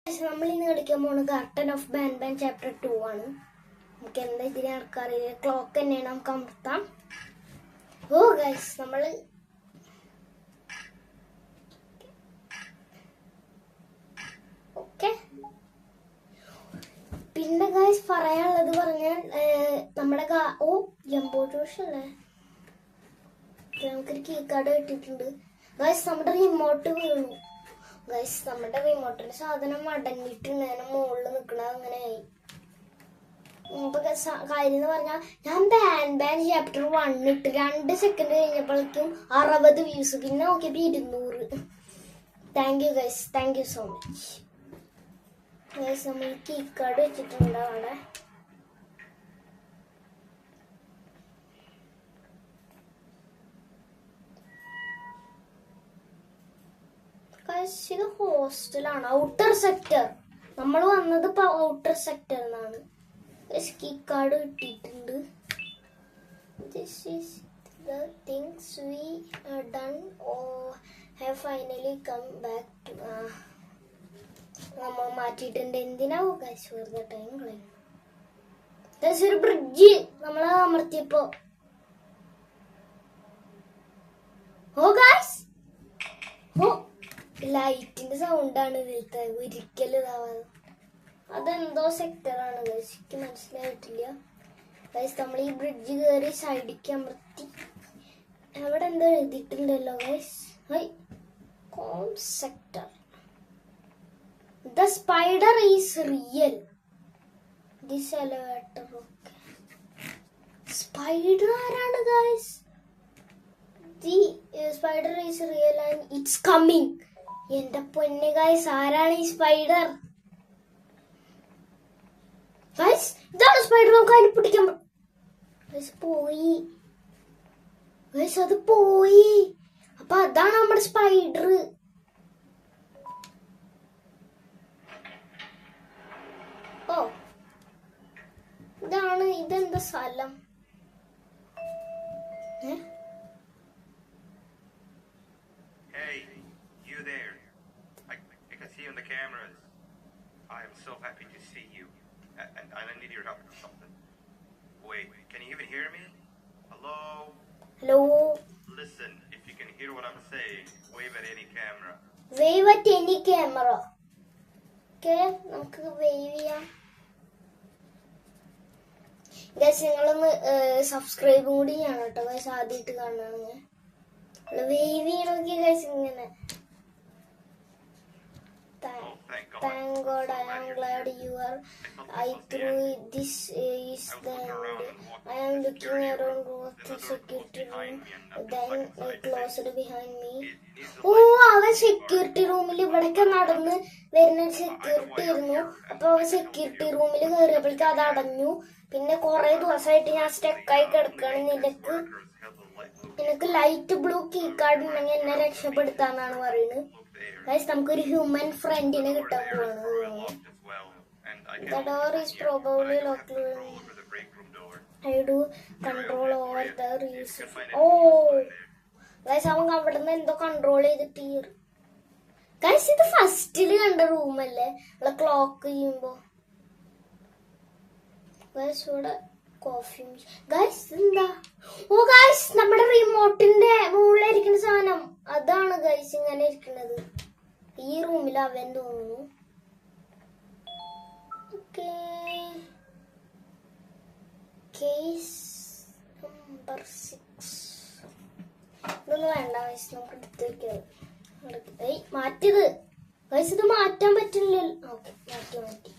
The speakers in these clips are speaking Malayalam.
നമ്മൾ ഇന്ന് കളിക്കാൻ പോകുന്നത് garden of ban ban chapter 2 ആണ്. നമുക്ക് എന്താ ഇതിനെ നടക്കാറില്ല. ക്ലോക്ക് തന്നെയാണ്, നമുക്ക് അമർത്താം. ഓ ഗൈസ്, നമ്മൾ ഓക്കെ. പിന്നെ ഗൈസ് പറയാനുള്ളത് പറഞ്ഞാൽ നമ്മുടെ ജംബോ ജോഷ് അല്ലേ, നമുക്കൊരു കീ കാർഡ് കിട്ടിയിട്ടുണ്ട് ഗൈസ്. നമ്മുടെ റിമോട്ട് വീണു ഗൈസ്. നമ്മുടെ റിമോട്ടിന്റെ സാധനം അടങ്ങിയിട്ട് നേരെ മുകളിൽ നിൽക്കണത് അങ്ങനെയായി. കാര്യം എന്ന് പറഞ്ഞാൽ ഞാൻ ബാൻ ബാൻ ചാപ്റ്റർ 1 ഇട്ട് 2 സെക്കൻഡ് കഴിഞ്ഞപ്പോഴേക്കും 60 വ്യൂസ്, പിന്നെ നോക്കിയപ്പോ 200. Thank you guys, thank you so much guys. നമ്മൾ കീ കാർഡ് വെച്ചിട്ടുണ്ട് അവിടെ. ഇത് ഹോസ്റ്റലാണ്, ഔട്ടർ സെക്ടർ. നമ്മൾ വന്നത് ഇപ്പൊ ഔട്ടർ സെക്ടർ എന്നാണ്. കീ കാർഡ് കിട്ടിയിട്ടുണ്ട്. This is the things we done or have finally come back to. നമ്മൾ മാറ്റിയിട്ടുണ്ട്. എന്തിനാവോ കാശ് വെറുതെ ടൈം കളയും. ഒരു ബ്രിഡ്ജ് നമ്മൾ അമർത്തിയപ്പോ ലൈറ്റിന്റെ സൗണ്ടാണ് ഇതിലത്തെ, ഒരിക്കലും ഇതാവാതെ. അതെന്തോ സെക്ടറാണ് ഗൈസ്, എനിക്ക് മനസ്സിലായിട്ടില്ല ഗൈസ്. നമ്മൾ ഈ ബ്രിഡ്ജ് കയറി സൈഡിക്ക് അമർത്തി. അവിടെ എന്തോ എഴുതിയിട്ടുണ്ടല്ലോ ഗൈസ്. കോം സെക്ടർ. The spider is real. This elevator. Okay, spider ആരാണ് guys? The spider is real and it's coming. എന്റെ പൊന്നെ ഗൈസ്, ആരാണ് ഈ സ്പൈഡർ? ഗൈസ്, ഇതാണ് സ്പൈഡർ. നമുക്ക് അതിന് പിടിക്കാൻ പോയി ഗൈസ്, അത് പോയി. അപ്പൊ അതാണ് നമ്മുടെ സ്പൈഡർ. ഓ, ഇതെന്താ സ്ഥലം? There. I can see you on the cameras. I am so happy to see you. And I need your help with something. Wait, can you even hear me? Hello? Hello? Listen, if you can hear what I'm saying, wave at any camera. Wave at any camera. Okay, നമുക്ക് wave ചെയ്യാം. ഗൈസ്, നിങ്ങളൊന്ന് സബ്സ്ക്രൈബും കൂടി ചെയ്യണം കേട്ടോ ഗൈസ്. ആദ്യമായിട്ട് കാണുകയാണെങ്കിൽ വേവ് ചെയ്യണമെങ്കിൽ ഗൈസ് ഇങ്ങനെ. Thank God, I am glad you are. I through this is the end. I am looking around the security room, then closed behind me. അവൻ സെക്യൂരിറ്റി റൂമിൽ ഇവിടേക്ക് നടന്ന് വരുന്ന സെക്യൂരിറ്റി ആയിരുന്നു. അപ്പൊ അവൻ സെക്യൂരിറ്റി റൂമിൽ കയറിയപ്പോഴേക്കും അത് അടഞ്ഞു. പിന്നെ കുറെ ദിവസമായിട്ട് ഞാൻ സ്റ്റക്കായി കിടക്കുകയാണ്. നിനക്ക് ലൈറ്റ് ബ്ലൂ കീ കാർഡ് ഉണ്ടെങ്കിൽ എന്നെ രക്ഷപ്പെടുത്താന്നാണ് പറയുന്നത്. ഗൈസ്, നമുക്കൊരു ഹ്യൂമൻ ഫ്രണ്ടിനെ കിട്ടാൻ പോവാണ്. The door is probably locked. I do control over the reason. Guys, അവൻ അവിടെ നിന്ന് എന്തോ കൺട്രോൾ ചെയ്തിട്ട്. ഗൈസ്, ഇത് ഫസ്റ്റില് കണ്ട റൂമല്ലേ നമ്മളെ ക്ലോക്ക് ചെയ്യുമ്പോ. ഗൈസ്, ഇവിടെ കോഫി. ഗൈസ്, എന്താ? ഓ ഗൈസ്, നമ്മുടെ റിമോട്ടിന്റെ മുകളിലിരിക്കുന്ന സാധനം അതാണ് ഗൈസ് ഇങ്ങനെ ഇരിക്കുന്നത്. ഈ റൂമിൽ അവൻ തോന്നുന്നു. Case number 6. ഇതൊന്നും വേണ്ട ഗൈസ്, നമുക്ക് എടുത്ത് വെക്കാം. മാറ്റിയത് ഗൈസ്, ഇത് മാറ്റാൻ പറ്റില്ല. ഓക്കെ, മാറ്റി.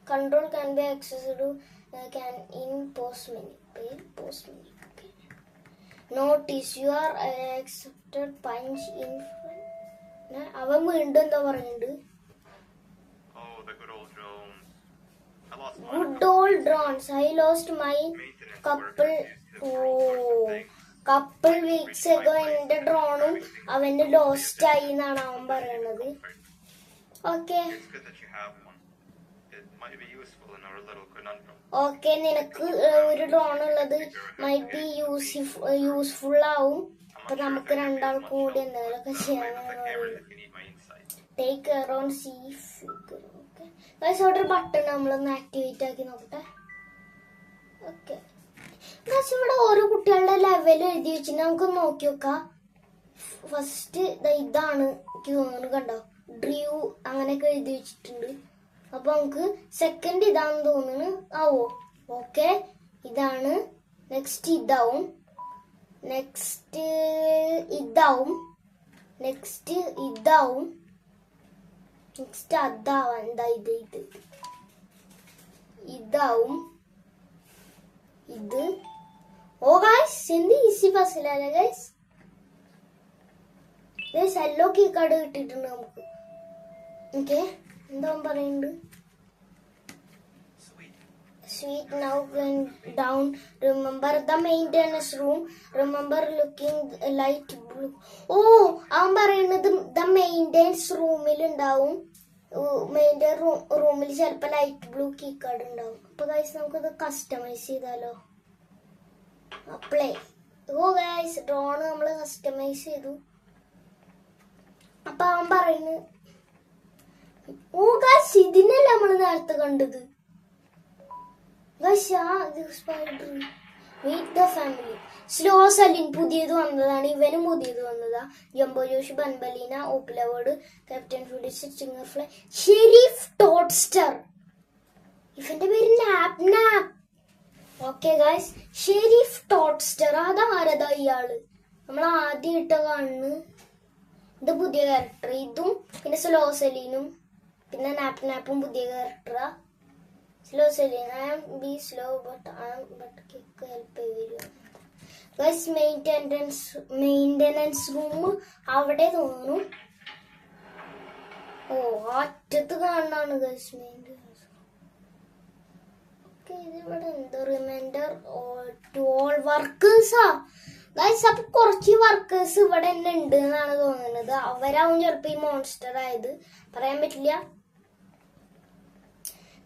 Control can be accessed in post menu. Post menu. Okay. Notice you are accepted punch in. അവൻ വീണ്ടും എന്താ പറയുന്നുണ്ട്? Good old drones. I lost my couple weeks ago. എന്റെ ഡ്രോണും അവന്റെ ലോസ്റ്റ് ആയി എന്നാണ് അവൻ പറയുന്നത്. ഓക്കെ, ഓക്കെ, നിനക്ക് ഒരു ഡ്രോൺ ഉള്ളത് മൈറ്റ് ബി യൂസ്ഫുൾ ആവും. അപ്പൊ നമുക്ക് രണ്ടാൾക്കും കൂടി എന്തെങ്കിലുമൊക്കെ ചെയ്യാൻ. Take care on see figure. Okay guys, അവിടെ ഒരു ബട്ടൺ നമ്മളൊന്ന് ആക്ടിവേറ്റ് ആക്കി നോക്കട്ടെ. ഓക്കെ ഗൈസ്, ഇവിടെ ഓരോ കുട്ടികളുടെ ലെവൽ എഴുതി വെച്ചിട്ട് നമുക്കൊന്ന് നോക്കി നോക്കാം. ഫസ്റ്റ് ഇതാണ് എനിക്ക് തോന്നുന്നു, കണ്ടോ, ഡ്രൂ അങ്ങനെയൊക്കെ എഴുതി വെച്ചിട്ടുണ്ട്. അപ്പൊ നമുക്ക് സെക്കൻഡ് ഇതാണെന്ന് തോന്നുന്നു. ആവോ, ഓക്കെ ഇതാണ്. നെക്സ്റ്റ് ഇതാവും, നെക്സ്റ്റ് ഇതാവും, നെക്സ്റ്റ് ഇതാവും, നെക്സ്റ്റ് അതാവാൻ എന്താ ഇത് ഇതാവും ഇത്. ഓ ഗൈസ്, എന്ത് ഈസി ഫസിലല്ലേ ഗൈസ്. എല്ലോ കീ കാർഡ് കിട്ടിയിട്ടുണ്ട് നമുക്ക്. ഓക്കെ, എന്താ പറയുന്നുണ്ട്? Sweet, now going down. Remember the maintenance room. Remember looking light blue. Oh, അവൻ പറയുന്നത് the maintenance റൂമിൽ ഉണ്ടാവും. മെയിൻ്റെനൻസ് റൂമിൽ ചിലപ്പോൾ ലൈറ്റ് ബ്ലൂ കീ കാർഡ് ഉണ്ടാവും. അപ്പൊ ഗൈസ് നമുക്കത് കസ്റ്റമൈസ് ചെയ്താലോ? അപ്ലൈ. ഓ ഗൈസ്, ഡ്രോൺ നമ്മൾ കസ്റ്റമൈസ് ചെയ്തു. അപ്പൊ അവൻ പറയുന്നു, ഓ ഗൈസ്, ഇതിനല്ല നമ്മൾ നേരത്തെ കണ്ടത്. Meet the family. Slow Seline പുതിയത് വന്നതാണ്, ഇവനും പുതിയത് വന്നതാ. Jumbo Josh, Banbaleena, Opila Bird, Captain Fiddles, Stinger Flynn, Sheriff Toadster. ഇവന്റെ പേര് Nabnab. Okay guys, Sheriff Toadster. അതാരതാ ഇയാള്? നമ്മൾ ആദ്യം ഇട്ട കാണുന്നു. ഇത് പുതിയ ക്യാരക്ടർ. ഇതും പിന്നെ സ്ലോ സലീനും പിന്നെ നാപ്പ് നാപ്പും പുതിയ ക്യാരക്ടറാ. Slow Celine, I am be slow but kick help video. Guys, maintenance room അവിടെ തോന്നുന്നു. ഓ, അറ്റത്ത് കാണാണ് ഗൈസ് മെയിൻ്റെനൻസ്. ഓക്കെ, ഇതിവിടെ എന്തോ റിമൈൻഡർ ടു ഓൾ വർക്കേഴ്സാ ഗൈസ്. അപ്പൊ കുറച്ച് വർക്കേഴ്സ് ഇവിടെ തന്നെ ഉണ്ട് എന്നാണ് തോന്നുന്നത്. അവരാവും ചിലപ്പോ ഈ മോൺസ്റ്റർ ആയത്, പറയാൻ പറ്റില്ല.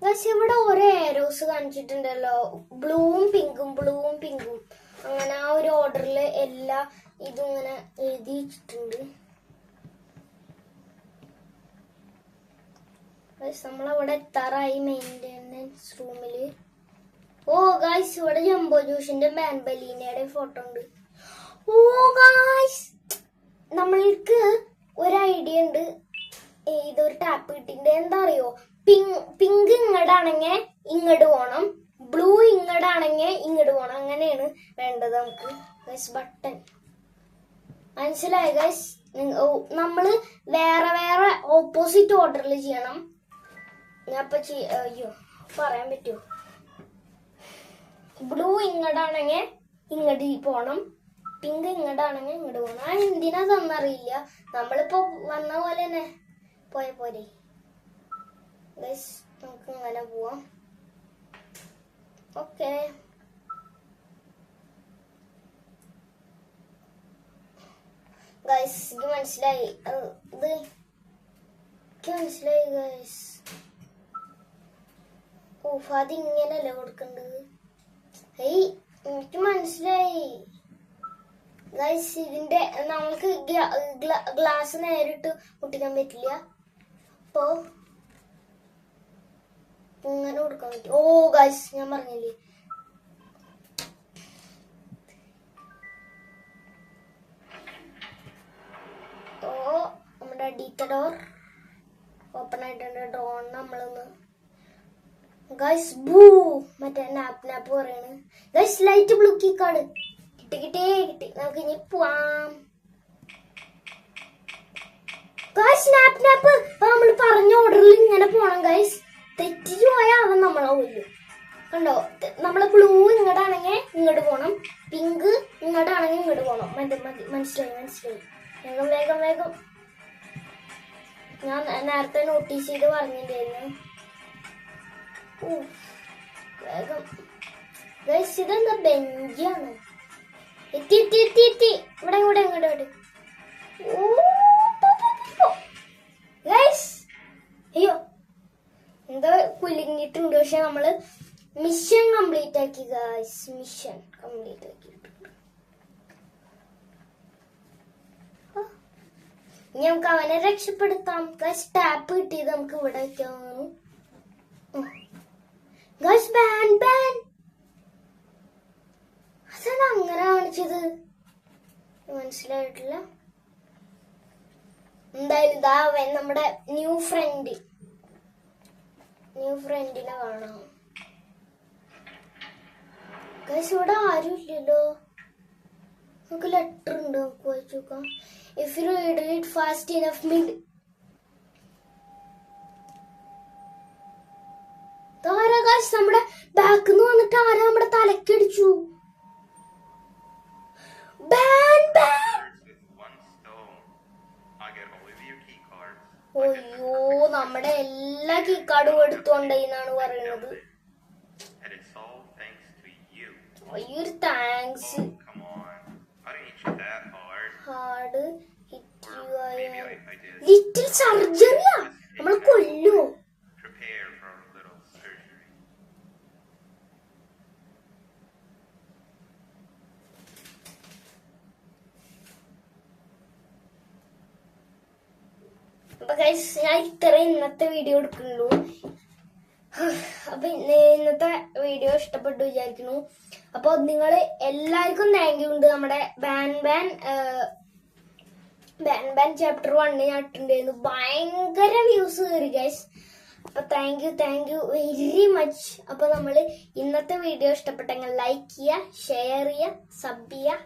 ഗൈസ്, ഇവിടെ ഓരോ ഏരോസ് കാണിച്ചിട്ടുണ്ടല്ലോ, ബ്ലൂവും പിങ്കും ബ്ലൂവും പിങ്കും അങ്ങനെ ആ ഒരു ഓർഡറിൽ എല്ലാ ഇതും ഇങ്ങനെ എഴുതി വെച്ചിട്ടുണ്ട്. ഗൈസ്, നമ്മളവിടെ എത്താറായി മെയിൻ്റെനൻസ് റൂമില്. ഓ ഗൈസ്, ഇവിടെ ജംബോ ജോഷിന്റെ ബാൻബലീനയുടെ ഫോട്ടോ ഉണ്ട്. ഓ ഗൈസ്, നമ്മൾക്ക് ഒരു ഐഡിയ ഉണ്ട്. ഇതൊരു ടാപ്പ് കിട്ടിണ്ട്. എന്താ അറിയോ? പിങ്ക് ഇങ്ങടാണെങ്കിൽ ഇങ്ങോട്ട് പോണം, ബ്ലൂ ഇങ്ങടാണെങ്കിൽ ഇങ്ങോട്ട് പോണം. അങ്ങനെയാണ് വേണ്ടത് നമുക്ക്. ഗൈസ്, ബട്ടൺ മനസ്സിലായി ഗൈസ്? നമ്മള് വേറെ വേറെ ഓപ്പോസിറ്റ് ഓർഡറിൽ ചെയ്യണം. ഞാൻ ഇപ്പൊ അയ്യോ പറയാൻ പറ്റുമോ? ബ്ലൂ ഇങ്ങടാണെങ്കിൽ ഇങ്ങോട്ട് പോണം, പിങ്ക് ഇങ്ങടാണെങ്കിൽ ഇങ്ങോട്ട് പോണം. ആ എന്തിനാ തന്നറിയില്ല. നമ്മളിപ്പോ വന്ന പോലെ തന്നെ പോയ പോരെ ഗൈസ്. നമുക്ക് ഇങ്ങനെ പോവാം. ഓക്കെ, ഗൈസ് ഇത് മനസ്സിലായി. ഇത് മനസ്സിലായി ഗൈസ്. ഓഫ്, അതിങ്ങനല്ലേ കൊടുക്കേണ്ടത്? ഏയ്, എനിക്ക് മനസ്സിലായി ഗൈസ്. ഇതിന്റെ നമുക്ക് ഗ്ലാസ് നേരിട്ട് പൊട്ടിക്കാൻ പറ്റില്ല. അപ്പോ ഇങ്ങനെ കൊടുക്കാൻ പറ്റും. ഓ ഗൈസ്, ഞാൻ പറഞ്ഞില്ലേ. ഓ, നമ്മുടെ അടിയിലത്തെ ഡോർ ഓപ്പൺ ആയിട്ടുണ്ട്. ഡ്രോൺ നമ്മളൊന്ന് ഗൈസ് ബൂ മറ്റേ നാപ്പ് പറയണ്. Guys, light blue key card കിട്ടി. നമുക്ക് ഇനി പോവാം. ഗൈസ്, നാപ്പ് നമ്മൾ പറഞ്ഞ ഓർഡറിൽ ഇങ്ങനെ പോണം ഗൈസ്. തെറ്റിച്ചു പോയാൽ അവൻ നമ്മളെ കൊല്ലും. കണ്ടോ, നമ്മള് ബ്ലൂ ഇങ്ങോട്ടാണെങ്കിൽ ഇങ്ങോട്ട് പോണം, പിങ്ക് ഇങ്ങോട്ടാണെങ്കിൽ ഇങ്ങോട്ട് പോണം. മനസ്സിലായി. വേഗം. ഞാൻ നേരത്തെ നോട്ടീസ് ചെയ്ത് പറഞ്ഞിട്ടുണ്ടായിരുന്നു. വേഗം ഗൈസ്, ഇതെന്താ ബെഞ്ചാണ്? എത്തി. ഇവിടെ ഇങ്ങോട്ട്. ഗൈസ്, അയ്യോ എന്താ കുലുങ്ങിയിട്ടുണ്ട്. പക്ഷെ നമ്മള് മിഷൻ കംപ്ലീറ്റ് ആക്കി ഗൈസ്. മിഷൻ കംപ്ലീറ്റ് ആക്കി. ഇനി നമുക്ക് അവനെ രക്ഷപ്പെടുത്താം. ഗൈസ് ടാപ്പ് കിട്ടിയത് നമുക്ക് ഇവിടെ വെക്കാവുന്നു. ഗൈസ് ബാൻ ബാൻ അതാണ് അങ്ങനെ കാണിച്ചത്, മനസ്സിലായിട്ടില്ല. എന്തായാലും ഇതാ അവൻ നമ്മുടെ ന്യൂ ഫ്രണ്ടിനെ കാണാം. ഗൈസ് ഇവിടെ ആരും ഇല്ലല്ലോ. നമുക്ക് ലെറ്റർ ഉണ്ട്, നമുക്ക് വായിച്ചു നോക്കാം. If you read it fast enough mid. ആരാ ഗൈസ് നമ്മുടെ ബാക്കിൽ നിന്ന് വന്നിട്ട് ആരാ നമ്മുടെ തലക്കടിച്ചു? Ban ban. അയ്യോ നമ്മുടെ എല്ലാ കീ കാർഡും എടുത്തോണ്ടെന്നാണ് പറയുന്നത്. അയ്യൊരു താങ്ക്സ്. ഹാർഡ് ലിറ്റിൽ സർജറിയാ, നമ്മളെ കൊല്ലോ. അപ്പൊ ഗൈസ് ഞാൻ ഇത്ര ഇന്നത്തെ വീഡിയോ എടുക്കുന്നുള്ളൂ. അപ്പൊ ഇന്നത്തെ വീഡിയോ ഇഷ്ടപ്പെട്ടു വിചാരിക്കുന്നു. അപ്പൊ നിങ്ങള് എല്ലാവർക്കും താങ്ക് യു ഉണ്ട്. നമ്മുടെ ബാൻ ബാൻ ചാപ്റ്റർ 1 ഞാൻ ഇട്ടുണ്ടായിരുന്നു, ഭയങ്കര വ്യൂസ് കയറി ഗൈസ്. അപ്പൊ താങ്ക് യു വെരി മച്ച്. അപ്പൊ നമ്മള് ഇന്നത്തെ വീഡിയോ ഇഷ്ടപ്പെട്ടെങ്കിൽ ലൈക്ക് ചെയ്യുക, ഷെയർ ചെയ്യുക, സബ് ചെയ്യുക.